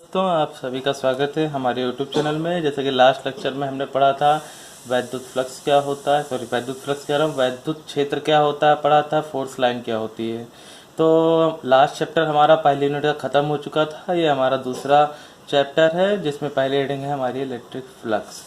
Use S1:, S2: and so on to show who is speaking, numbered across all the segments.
S1: दोस्तों, आप सभी का स्वागत है हमारे YouTube चैनल में। जैसे कि लास्ट लेक्चर में हमने पढ़ा था वैद्युत फ्लक्स क्या होता है, वैद्युत फ्लक्स कह रहा हूँ, वैद्युत क्षेत्र क्या होता है, पढ़ा था फोर्स लाइन क्या होती है। तो लास्ट चैप्टर हमारा पहली यूनिट का ख़त्म हो चुका था। ये हमारा दूसरा चैप्टर है जिसमें पहली हेडिंग है हमारी इलेक्ट्रिक फ्लक्स।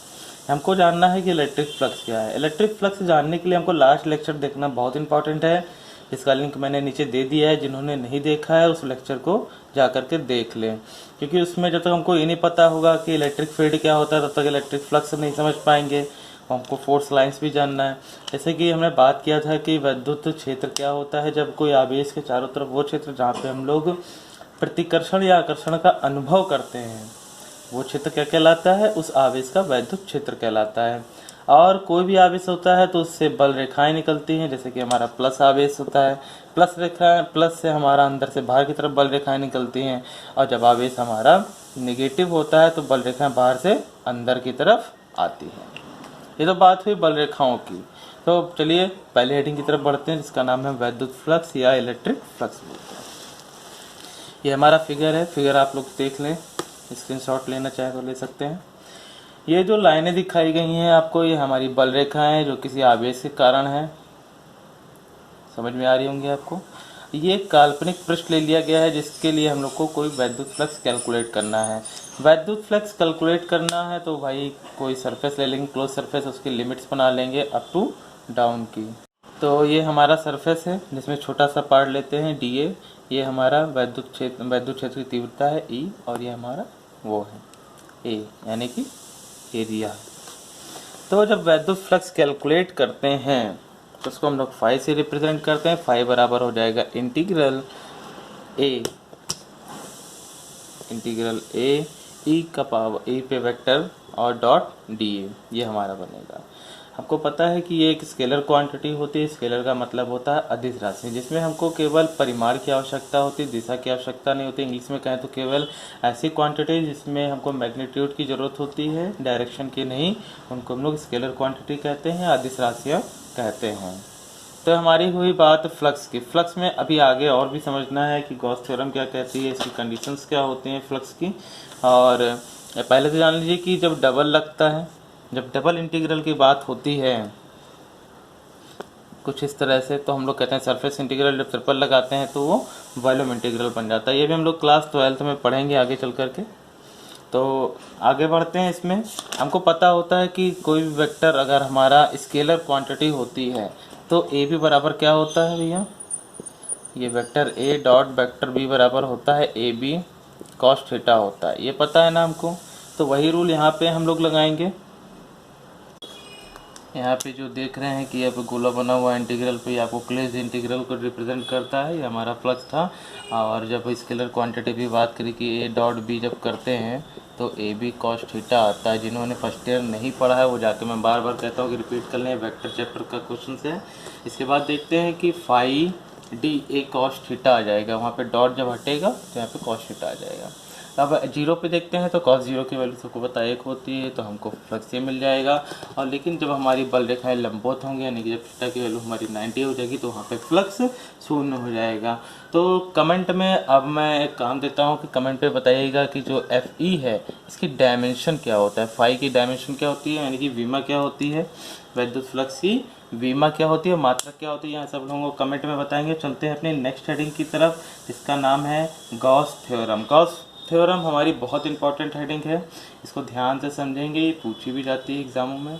S1: हमको जानना है कि इलेक्ट्रिक फ्लक्स क्या है। इलेक्ट्रिक फ्लक्स जानने के लिए हमको लास्ट लेक्चर देखना बहुत इंपॉर्टेंट है। इसका लिंक मैंने नीचे दे दिया है, जिन्होंने नहीं देखा है उस लेक्चर को जा करके देख लें, क्योंकि उसमें जब तक हमको ये नहीं पता होगा कि इलेक्ट्रिक फील्ड क्या होता है तब तक इलेक्ट्रिक फ्लक्स नहीं समझ पाएंगे। हमको फोर्स लाइंस भी जानना है। जैसे कि हमने बात किया था कि विद्युत क्षेत्र क्या होता है, जब कोई आवेश के चारों तरफ वो क्षेत्र जहाँ पे हम लोग प्रतिकर्षण या आकर्षण का अनुभव करते हैं वो क्षेत्र क्या कहलाता है, उस आवेश का वैद्युत क्षेत्र कहलाता है। और कोई भी आवेश होता है तो उससे बल रेखाएं निकलती हैं। जैसे कि हमारा प्लस आवेश होता है, प्लस रेखा, प्लस से हमारा अंदर से बाहर की तरफ बल रेखाएं निकलती हैं। और जब आवेश हमारा नेगेटिव होता है तो बल रेखाएं बाहर से अंदर की तरफ आती हैं। ये तो बात हुई बल रेखाओं की। तो चलिए पहले हेडिंग की तरफ बढ़ते हैं, जिसका नाम है वैद्युत फ्लक्स या इलेक्ट्रिक फ्लक्स बोलते हैं। ये हमारा फिगर है, फिगर आप लोग देख लें, स्क्रीनशॉट लेना चाहे तो ले सकते हैं। ये जो लाइनें दिखाई गई हैं आपको, ये हमारी बल रेखाएं हैं जो किसी आवेश के कारण है। समझ में आ रही होंगी आपको। ये काल्पनिक पृष्ठ ले लिया गया है जिसके लिए हम लोग को कोई वैद्युत फ्लक्स कैलकुलेट करना है। वैद्युत फ्लक्स कैलकुलेट करना है तो भाई कोई सरफेस ले लेंगे, क्लोज सरफेस, उसकी लिमिट्स बना लेंगे अप टू डाउन की। तो ये हमारा सरफेस है जिसमें छोटा सा पार्ट लेते हैं dA। ये हमारा वैद्युत क्षेत्र की तीव्रता है E, और ये हमारा वो है A, यानी कि एरिया। तो जब वैद्युत फ्लक्स कैलकुलेट करते हैं तो उसको हम लोग फाई से रिप्रेजेंट करते हैं। फाई बराबर हो जाएगा इंटीग्रल ए ई का पावर ई पे वेक्टर और डॉट dA, ये हमारा बनेगा। हमको पता है कि ये एक स्केलर क्वांटिटी होती है। स्केलर का मतलब होता है अदिश राशि, जिसमें हमको केवल परिमाण की आवश्यकता होती है, दिशा की आवश्यकता नहीं होती। इंग्लिश में कहें तो केवल ऐसी क्वांटिटी जिसमें हमको मैग्नीट्यूड की ज़रूरत होती है, डायरेक्शन की नहीं, उनको हम लोग स्केलर क्वांटिटी कहते हैं, अदिश राशियाँ कहते हैं। तो हमारी हुई बात फ्लक्स की। फ्लक्स में अभी आगे और भी समझना है कि गॉस थ्योरम क्या कहती है, इसकी कंडीशंस क्या होती हैं फ्लक्स की। और पहले तो जान लीजिए कि जब डबल लगता है, जब डबल इंटीग्रल की बात होती है कुछ इस तरह से, तो हम लोग कहते हैं सरफेस इंटीग्रल। जब ट्रिपल लगाते हैं तो वो वॉल्यूम इंटीग्रल बन जाता है। ये भी हम लोग क्लास 12th में पढ़ेंगे आगे चल करके। तो आगे बढ़ते हैं। इसमें हमको पता होता है कि कोई भी वेक्टर अगर हमारा स्केलर क्वांटिटी होती है तो ए बी बराबर क्या होता है भैया, ये vector A dot vector B बराबर होता है ए बी कॉस थीटा होता है। ये पता है ना हमको। तो वही रूल यहाँ पे हम लोग लगाएंगे। यहाँ पे जो देख रहे हैं कि यहाँ पे गोला बना हुआ इंटीग्रल पे आपको क्लेज इंटीग्रल को रिप्रेजेंट करता है, ये हमारा फ्लक्स था। और जब स्केलर क्वांटिटी की बात करी कि ए डॉट बी जब करते हैं तो ए बी कॉस थीटा आता है। जिन्होंने फर्स्ट ईयर नहीं पढ़ा है वो जाके मैं बार बार कहता हूँ कि रिपीट कर लें, वेक्टर चैप्टर का क्वेश्चन है। इसके बाद देखते हैं कि phi d A cos theta आ जाएगा, वहाँ पे डॉट जब हटेगा तो यहाँ पे कॉस थीटा आ जाएगा। अब जीरो पे देखते हैं तो कॉस जीरो की वैल्यू सबको पता 1 होती है, तो हमको फ्लक्स ये मिल जाएगा। और लेकिन जब हमारी बल रेखाएं लंबवत होंगी, यानी कि जब थीटा की वैल्यू हमारी 90 हो जाएगी तो वहाँ पे फ्लक्स 0 हो जाएगा। तो कमेंट में अब मैं एक काम देता हूँ कि कमेंट पे बताइएगा कि जो एफ ई है इसकी डायमेंशन क्या होता है, फाई की डायमेंशन क्या होती है, यानी कि वीमा क्या होती है, वैद्युत फ्लक्स की वीमा क्या होती है, मात्रा क्या होती है, यहाँ सब लोगों को कमेंट में बताएंगे। चलते हैं अपनी नेक्स्ट हेडिंग की तरफ, इसका नाम है गॉस थ्योरम। गॉस थ्योरम हमारी बहुत इंपॉर्टेंट हेडिंग है, इसको ध्यान से समझेंगे, ये पूछी भी जाती है एग्जामों में।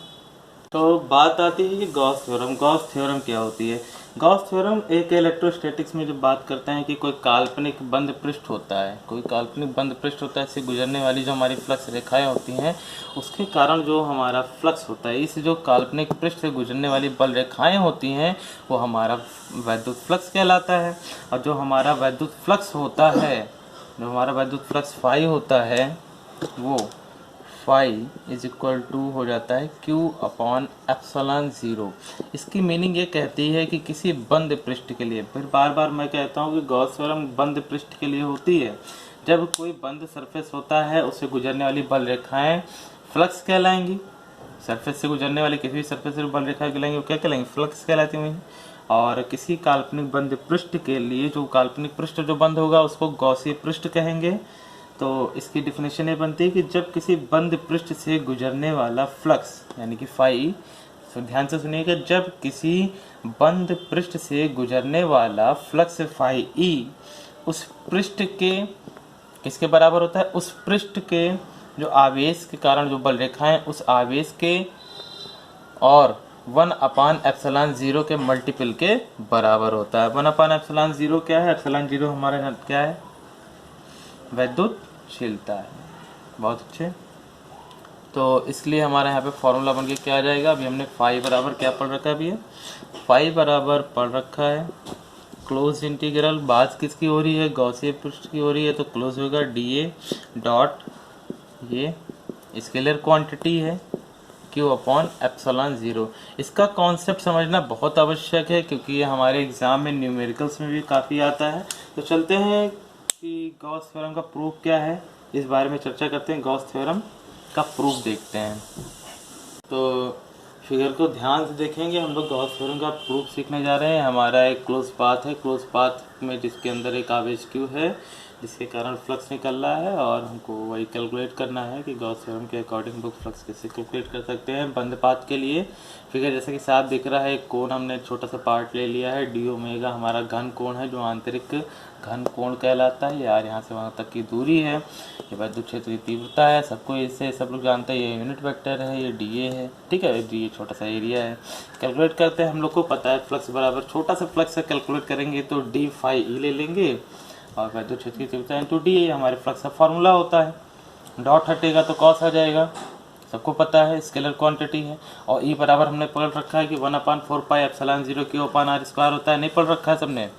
S1: तो बात आती है कि गॉस थ्योरम। गॉस थ्योरम क्या होती है। गॉस थ्योरम एक इलेक्ट्रोस्टैटिक्स में जब बात करते हैं कि कोई काल्पनिक बंद पृष्ठ होता है, कोई काल्पनिक बंद पृष्ठ होता है, इससे गुजरने वाली जो हमारी फ्लक्स रेखाएं होती हैं उसके कारण जो हमारा फ्लक्स होता है, इस जो काल्पनिक पृष्ठ से गुजरने वाली बल रेखाएं होती हैं वो हमारा वैद्युत फ्लक्स कहलाता है। और जो हमारा वैद्युत फ्लक्स होता है, जो हमारा वैद्युत फ्लक्स फाई होता है, वो फाई इज इक्वल टू हो जाता है Q अपॉन एप्सिलॉन 0। इसकी मीनिंग ये कहती है कि किसी बंद पृष्ठ के लिए, फिर बार बार मैं कहता हूँ कि गॉस थ्योरम बंद पृष्ठ के लिए होती है। जब कोई बंद सरफेस होता है उससे गुजरने वाली बल रेखाएं फ्लक्स कहलाएंगी। सरफेस से गुजरने वाली किसी भी सरफेस से बल रेखाएं कहलाएंगी, वो क्या कहलाएंगी, फ्लक्स कहलाती हैं। और किसी काल्पनिक बंद पृष्ठ के लिए, जो काल्पनिक पृष्ठ जो बंद होगा उसको गॉसीय पृष्ठ कहेंगे। तो इसकी डिफिनेशन ये बनती है कि जब किसी बंद पृष्ठ से गुजरने वाला फ्लक्स यानी कि फाई, तो ध्यान से सुनिएगा, जब किसी बंद पृष्ठ से गुजरने वाला फ्लक्स फाई ई उस पृष्ठ के किसके बराबर होता है, उस पृष्ठ के जो आवेश के कारण जो बल रेखाएं उस आवेश के और 1/ε0 के मल्टीपल के बराबर होता है। 1/ε0 क्या है? एप्सिलॉन 0 हमारे यहाँ क्या है? वैद्युतशीलता है। बहुत अच्छे। तो इसलिए हमारे यहाँ पे फॉर्मूला बन के क्या आ जाएगा? अभी हमने फाई बराबर क्या पढ़ रखा है? अभी फाई बराबर पढ़ रखा है क्लोज इंटीग्रल, बात किसकी हो रही है? गॉसियन पृष्ठ की हो रही है, तो क्लोज होगा dA डॉट, ये स्केलर क्वांटिटी है Q/ε0। इसका कॉन्सेप्ट समझना बहुत आवश्यक है क्योंकि ये हमारे एग्जाम में न्यूमेरिकल्स में भी काफ़ी आता है। तो चलते हैं कि गॉस थ्योरम का प्रूफ क्या है, इस बारे में चर्चा करते हैं। गॉस थ्योरम का प्रूफ देखते हैं। तो फिगर को ध्यान से देखेंगे, हम लोग गॉस थ्योरम का प्रूफ सीखने जा रहे हैं। हमारा एक क्लोज पाथ है, क्लोज पाथ में जिसके अंदर एक आवेश Q है जिसके कारण फ्लक्स निकल रहा है और हमको वही कैलकुलेट करना है कि गॉस थ्योरम के अकॉर्डिंग हम लोग फ्लक्स कैसे कैलकुलेट कर सकते हैं बंद पाथ के लिए। फिगर जैसे कि साफ दिख रहा है, एक कोण हमने छोटा सा पार्ट ले लिया है, डी ओमेगा हमारा घन कोण है जो आंतरिक घन कोण कहलाता है। यार यहाँ से वहाँ तक की दूरी है, ये वैद्युत क्षेत्र की तीव्रता है, सबको इससे सब लोग जानते हैं, ये यूनिट वेक्टर है, ये डी है, ठीक है, डी छोटा सा एरिया है। कैलकुलेट करते हैं, हम लोग को पता है फ्लक्स बराबर छोटा सा फ्लक्स है, कैलकुलेट करेंगे तो डी फाई ई ले लेंगे और वैद्युत क्षेत्र की तीव्रता इंटू डी हमारे फ्लक्स का फॉर्मूला होता है। डॉट हटेगा तो कॉस आ जाएगा, सबको पता है, स्केलर क्वांटिटी है। और ई बराबर हमने पढ़ रखा है कि 1/4πε0 Q/r² होता है, नहीं पढ़ रखा है सबने?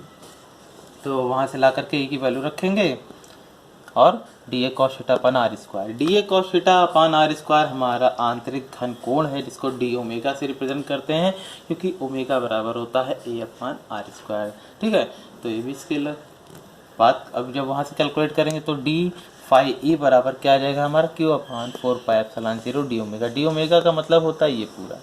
S1: तो वहाँ से ला करके ई की वैल्यू रखेंगे और d A cos theta. D A cos theta हमारा आंतरिक घन कोण है जिसको डी ओमेगा से रिप्रेजेंट करते हैं क्योंकि ओमेगा बराबर होता है a/r²। ठीक है, तो ये भी स्केलर बात। अब जब वहाँ से कैलकुलेट करेंगे तो डी फाई ई बराबर क्या आ जाएगा हमारा? Q/4πε0 D omega. D omega का मतलब होता है ये पूरा।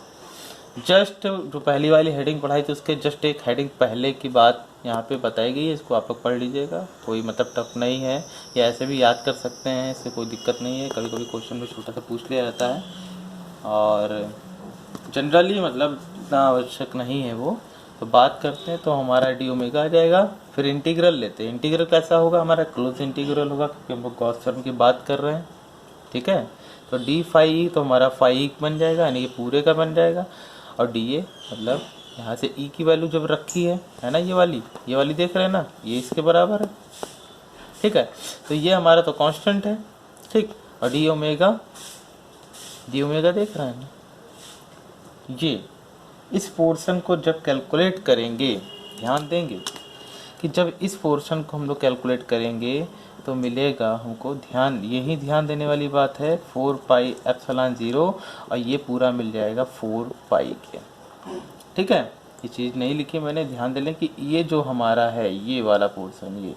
S1: जस्ट जो पहली वाली हेडिंग पढ़ाई थी उसके जस्ट एक हेडिंग पहले की बात यहाँ पे बताई गई है, इसको आप लोग पढ़ लीजिएगा, कोई मतलब टफ नहीं है, या ऐसे भी याद कर सकते हैं, इससे कोई दिक्कत नहीं है। कभी कभी क्वेश्चन में छोटा सा पूछ लिया जाता है और जनरली मतलब इतना आवश्यक नहीं है वो। तो बात करते हैं तो हमारा डी ओमेगा आ जाएगा। फिर इंटीग्रल लेते हैं, इंटीग्रल कैसा होगा? हमारा क्लोज इंटीग्रल होगा क्योंकि हम लोग गॉस थ्योरम की बात कर रहे हैं, ठीक है। तो डी फाई तो हमारा फाई बन जाएगा, यानी ये पूरे का बन जाएगा। और डी ए मतलब यहाँ से ई की वैल्यू जब रखी है ना, ये वाली देख रहे हैं ना, ये इसके बराबर है, ठीक है। तो ये हमारा तो कांस्टेंट है, ठीक। और डी ओमेगा देख रहे हैं ना, ये इस पोर्शन को जब कैलकुलेट करेंगे, ध्यान देंगे कि जब इस पोर्शन को हम लोग कैलकुलेट करेंगे तो मिलेगा हमको, यही ध्यान देने वाली बात है, 4πε0 और ये पूरा मिल जाएगा 4π के, ठीक है। ये चीज़ नहीं लिखी मैंने, ध्यान दे लें कि ये जो हमारा है ये वाला पोर्शन, ये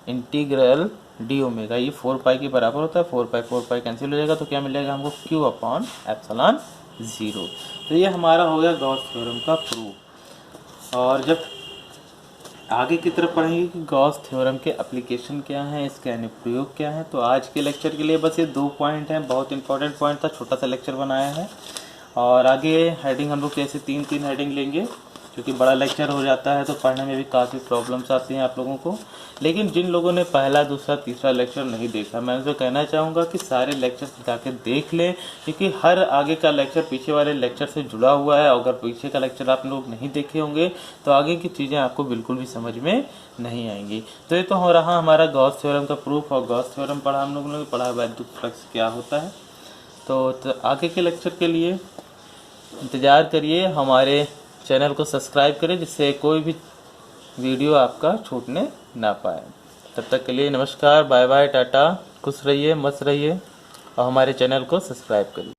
S1: इंटीग्रल डी ओमेगा ये 4π के बराबर होता है। 4π कैंसिल हो जाएगा तो क्या मिलेगा हमको? Q/ε0। तो ये हमारा हो गया गॉस थ्योरम का प्रूफ। और जब आगे की तरफ पढ़ेंगे कि गॉस थ्योरम के एप्लीकेशन क्या हैं, इसके अनुप्रयोग क्या हैं, तो आज के लेक्चर के लिए बस ये 2 पॉइंट हैं, बहुत इंपॉर्टेंट पॉइंट था, छोटा सा लेक्चर बनाया है। और आगे हेडिंग हम लोग जैसे 3 हेडिंग लेंगे क्योंकि बड़ा लेक्चर हो जाता है तो पढ़ने में भी काफ़ी प्रॉब्लम्स आती हैं आप लोगों को। लेकिन जिन लोगों ने पहला, दूसरा, तीसरा लेक्चर नहीं देखा, मैं उनसे कहना चाहूँगा कि सारे लेक्चर जाके देख लें क्योंकि हर आगे का लेक्चर पीछे वाले लेक्चर से जुड़ा हुआ है। अगर पीछे का लेक्चर आप लोग नहीं देखे होंगे तो आगे की चीज़ें आपको बिल्कुल भी समझ में नहीं आएंगी। तो ये तो हो रहा हमारा गॉस थ्योरम का प्रूफ। और गॉस थ्योरम पढ़ा हम लोगों ने, पढ़ा वैद्युत फ्लक्स क्या होता है। तो आगे के लेक्चर के लिए इंतज़ार करिए, हमारे चैनल को सब्सक्राइब करें जिससे कोई भी वीडियो आपका छूटने ना पाए। तब तक के लिए नमस्कार, बाय बाय, टाटा, खुश रहिए, मस्त रहिए और हमारे चैनल को सब्सक्राइब करिए।